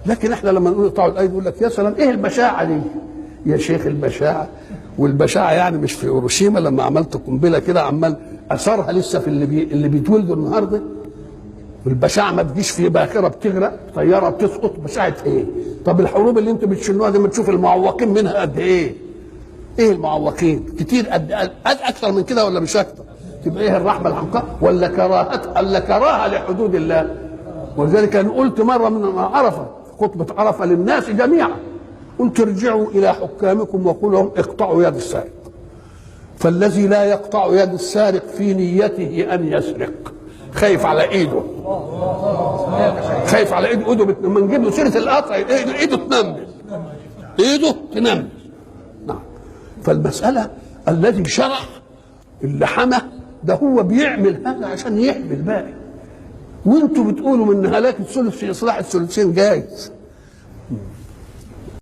لكن احنا لما نقول اقطعوا الايدي يقول لك يا سلام ايه البشاعه دي؟ يا شيخ البشاعه، والبشاعه يعني مش في هيروشيما لما عملت قنبله كده عمال اثرها لسه في اللي بيتولدوا النهارده. والبشاعه ما تجيش في باخره بتغرق، طياره بتسقط، بشاعه ايه؟ طب الحروب اللي انتوا بتشنوها دي ما تشوف المعوقين منها قد ايه؟ ايه المعوقين؟ كتير قد اكثر من كده ولا مش اكثر؟ تبقى ايه الرحمه الحمقاء ولا كراهه لحدود الله؟ ولذلك انا قلت مره من عرفه، خطبه عرفه للناس جميعا، قلت ارجعوا الى حكامكم وقولوا لهم اقطعوا يد السارق. فالذي لا يقطع يد السارق في نيته ان يسرق، خايف على ايده، خايف على ايده لما نجيب له سيره القطع ايده تنمل، ايده تنمل. نعم. فالمساله الذي شرع اللي حمى ده هو بيعمل هذا عشان يحمي الباقي، وانتوا بتقولوا من هلاك الثلث في اصلاح الثلثين جايز.